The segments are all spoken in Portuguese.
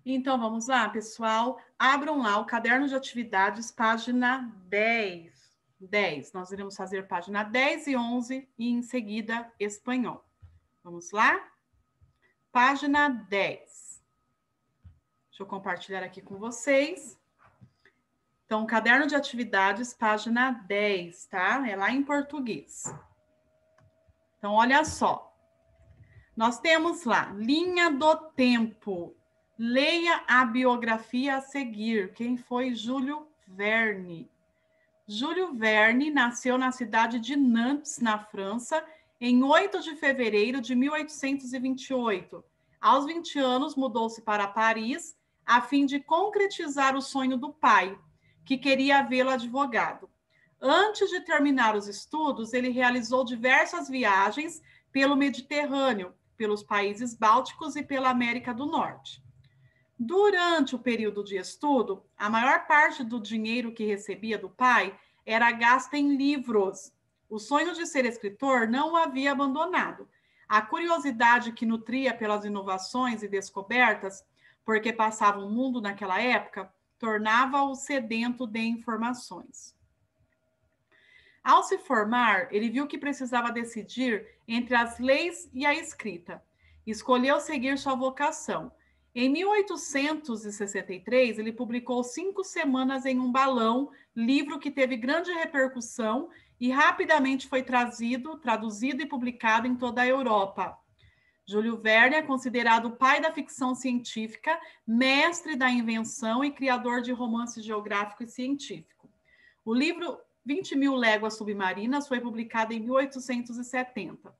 Então, vamos lá, pessoal. Abram lá o caderno de atividades, página 10. 10. Nós iremos fazer página 10 e 11 e, em seguida, espanhol. Vamos lá? Página 10. Deixa eu compartilhar aqui com vocês. Então, caderno de atividades, página 10, tá? É lá em português. Então, olha só. Nós temos lá, linha do tempo. Leia a biografia a seguir. Quem foi Júlio Verne? Júlio Verne nasceu na cidade de Nantes, na França, em 8 de fevereiro de 1828. Aos 20 anos, mudou-se para Paris, a fim de concretizar o sonho do pai, que queria vê-lo advogado. Antes de terminar os estudos, ele realizou diversas viagens pelo Mediterrâneo, pelos países bálticos e pela América do Norte. Durante o período de estudo, a maior parte do dinheiro que recebia do pai era gasto em livros. O sonho de ser escritor não o havia abandonado. A curiosidade que nutria pelas inovações e descobertas, porque passava o mundo naquela época, tornava-o sedento de informações. Ao se formar, ele viu que precisava decidir entre as leis e a escrita. Escolheu seguir sua vocação. Em 1863, ele publicou 5 Semanas em um Balão, livro que teve grande repercussão e rapidamente foi traduzido e publicado em toda a Europa. Júlio Verne é considerado o pai da ficção científica, mestre da invenção e criador de romance geográfico e científico. O livro 20.000 Léguas Submarinas foi publicado em 1870.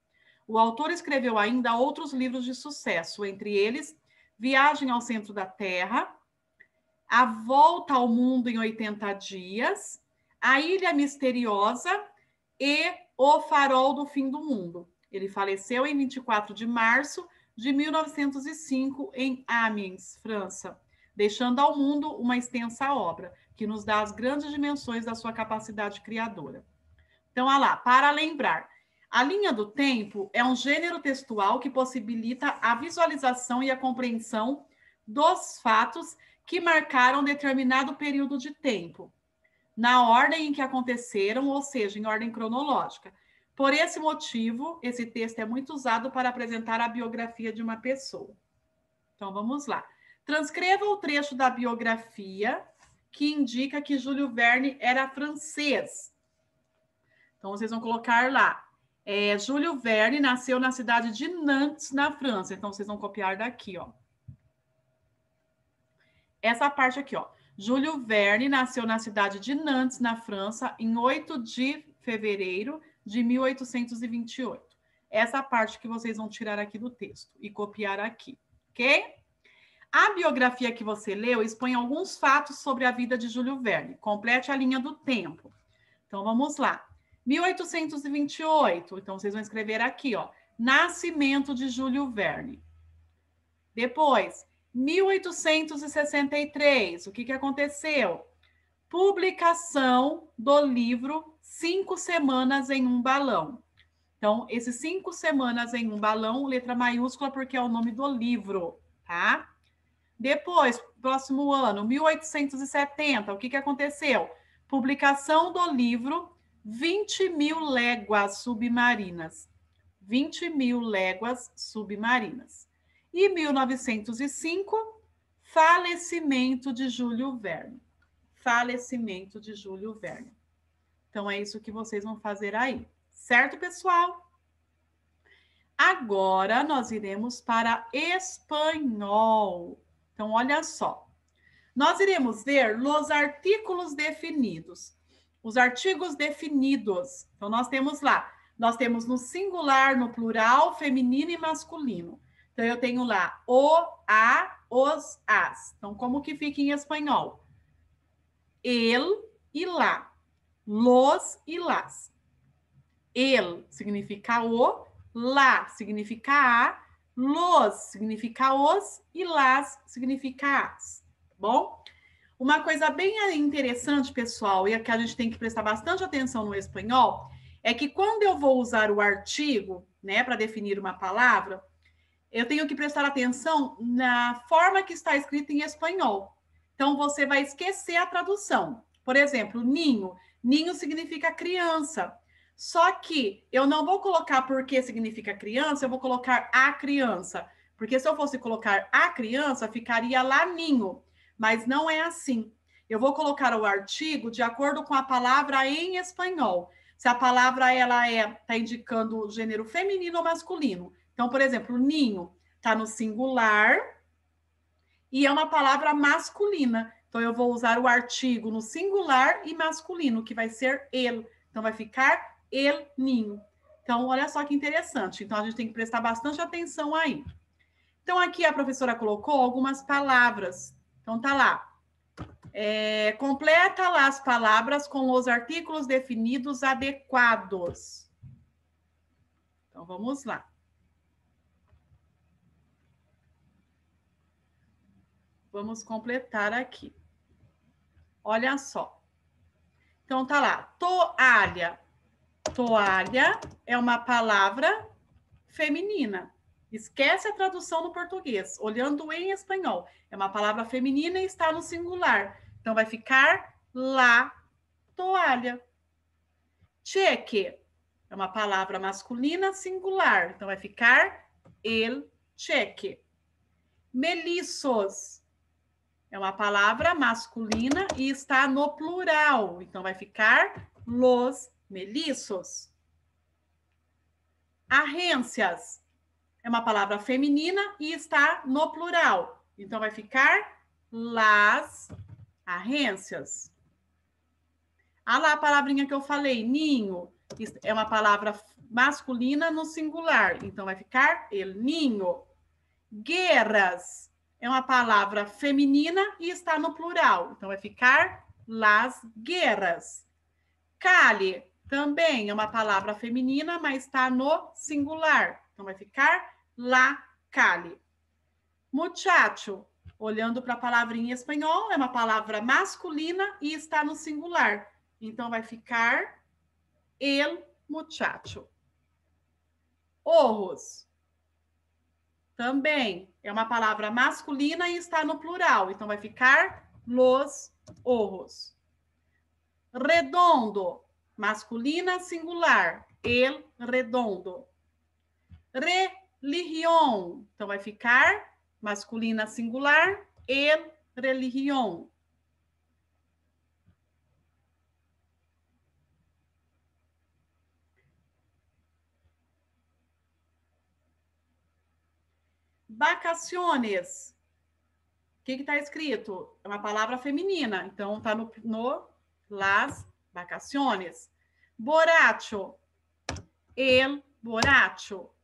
O autor escreveu ainda outros livros de sucesso, entre eles Viagem ao Centro da Terra, A Volta ao Mundo em 80 Dias, A Ilha Misteriosa e O Farol do Fim do Mundo. Ele faleceu em 24 de março de 1905 em Amiens, França, deixando ao mundo uma extensa obra que nos dá as grandes dimensões da sua capacidade criadora. Então, olha lá, para lembrar, a linha do tempo é um gênero textual que possibilita a visualização e a compreensão dos fatos que marcaram determinado período de tempo, na ordem em que aconteceram, ou seja, em ordem cronológica. Por esse motivo, esse texto é muito usado para apresentar a biografia de uma pessoa. Então, vamos lá. Transcreva o trecho da biografia que indica que Júlio Verne era francês. Então, vocês vão colocar lá. Júlio Verne nasceu na cidade de Nantes, na França. Então, vocês vão copiar daqui, ó. Essa parte aqui, ó. Júlio Verne nasceu na cidade de Nantes, na França, em 8 de fevereiro de 1828. Essa parte que vocês vão tirar aqui do texto e copiar aqui, ok? A biografia que você leu expõe alguns fatos sobre a vida de Júlio Verne. Complete a linha do tempo. Então, vamos lá. 1828. Então, vocês vão escrever aqui, ó. Nascimento de Júlio Verne. Depois, 1863. O que aconteceu? Publicação do livro 5 Semanas em um Balão. Então, esses 5 Semanas em um Balão, letra maiúscula, porque é o nome do livro, tá? Depois, próximo ano, 1870, o que aconteceu? Publicação do livro 20.000 Léguas Submarinas. 20.000 Léguas Submarinas. E 1905, falecimento de Júlio Verne. Falecimento de Júlio Verne. Então, é isso que vocês vão fazer aí. Certo, pessoal? Agora, nós iremos para espanhol. Então, olha só. Nós iremos ver os artículos definidos. Os artigos definidos. Então, nós temos lá. Nós temos no singular, no plural, feminino e masculino. Então, eu tenho lá o, a, os, as. Então, como que fica em espanhol? El e lá. Los e las. El significa o, lá significa a, los significa os e las significa as. Bom? Uma coisa bem interessante, pessoal, e que a gente tem que prestar bastante atenção no espanhol, é que quando eu vou usar o artigo, né, para definir uma palavra, eu tenho que prestar atenção na forma que está escrita em espanhol. Então, você vai esquecer a tradução. Por exemplo, ninho. Ninho significa criança. Só que eu não vou colocar porque significa criança, eu vou colocar a criança. Porque se eu fosse colocar a criança, ficaria lá ninho. Mas não é assim. Eu vou colocar o artigo de acordo com a palavra em espanhol. Se a palavra ela está indicando o gênero feminino ou masculino. Então, por exemplo, ninho está no singular e é uma palavra masculina. Então, eu vou usar o artigo no singular e masculino, que vai ser el. Então, vai ficar el ninho. Então, olha só que interessante. Então, a gente tem que prestar bastante atenção aí. Então, aqui a professora colocou algumas palavras. Então, tá lá. Completa lá as palavras com os artículos definidos adequados. Então, vamos lá. Vamos completar aqui. Olha só. Então, tá lá. Toalha. Toalha é uma palavra feminina. Esquece a tradução no português. Olhando em espanhol. É uma palavra feminina e está no singular. Então, vai ficar la toalha. Cheque é uma palavra masculina singular. Então, vai ficar el cheque. Melliços é uma palavra masculina e está no plural. Então, vai ficar los melliços. Agências é uma palavra feminina e está no plural. Então, vai ficar las agências. Ah lá a palavrinha que eu falei, ninho, é uma palavra masculina no singular. Então, vai ficar el ninho. Guerras é uma palavra feminina e está no plural. Então, vai ficar las guerras. Cale também é uma palavra feminina, mas está no singular. Então, vai ficar la cale. Muchacho, olhando para a palavrinha em espanhol, é uma palavra masculina e está no singular. Então, vai ficar el muchacho. Ojos. Também é uma palavra masculina e está no plural. Então, vai ficar los ojos. Redondo. Masculina, singular. El redondo. Religión. Então, vai ficar masculina, singular. El religión. Vacaciones. O que está escrito? É uma palavra feminina. Então, está no las vacaciones. Borracho. El borracho.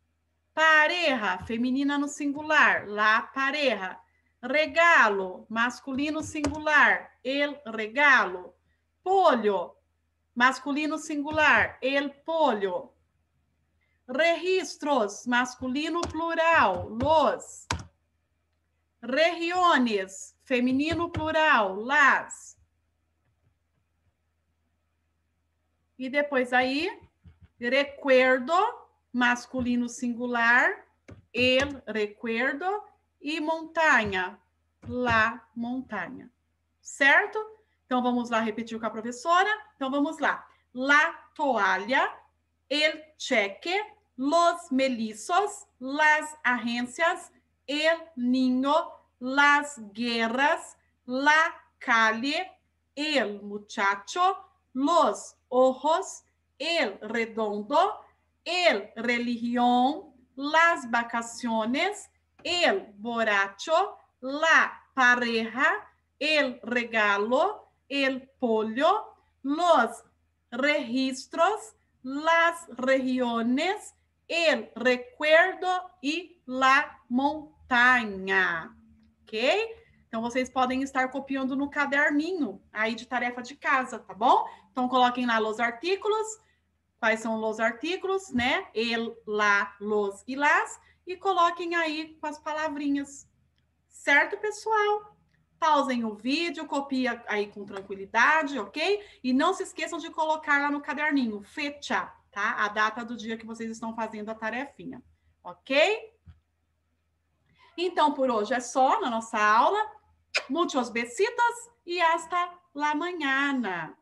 Pareja, feminina no singular. La pareja. Regalo, masculino singular. El regalo. Pollo, masculino singular. El pollo. Registros, masculino plural. Los. Regiones, feminino plural. Las. E depois aí, recuerdo, masculino singular, el recuerdo, e montanha, la montanha. Certo? Então, vamos lá repetir com a professora. Então, vamos lá. La toalha, el cheque, los melliços, las agencias, el niño, las guerras, la calle, el muchacho, los ojos, el redondo, el religión, las vacaciones, el borracho, la pareja, el regalo, el pollo, los registros, las regiones, el recuerdo e la montanha. Ok? Então, vocês podem estar copiando no caderninho aí de tarefa de casa, tá bom? Então, coloquem lá os artículos. Quais são os artículos, né? El, la, los e las. E coloquem aí com as palavrinhas. Certo, pessoal? Pausem o vídeo, copia aí com tranquilidade, ok? E não se esqueçam de colocar lá no caderninho, fecha, tá? A data do dia que vocês estão fazendo a tarefinha, ok? Então, por hoje é só na nossa aula. Muchos besitos e hasta la mañana.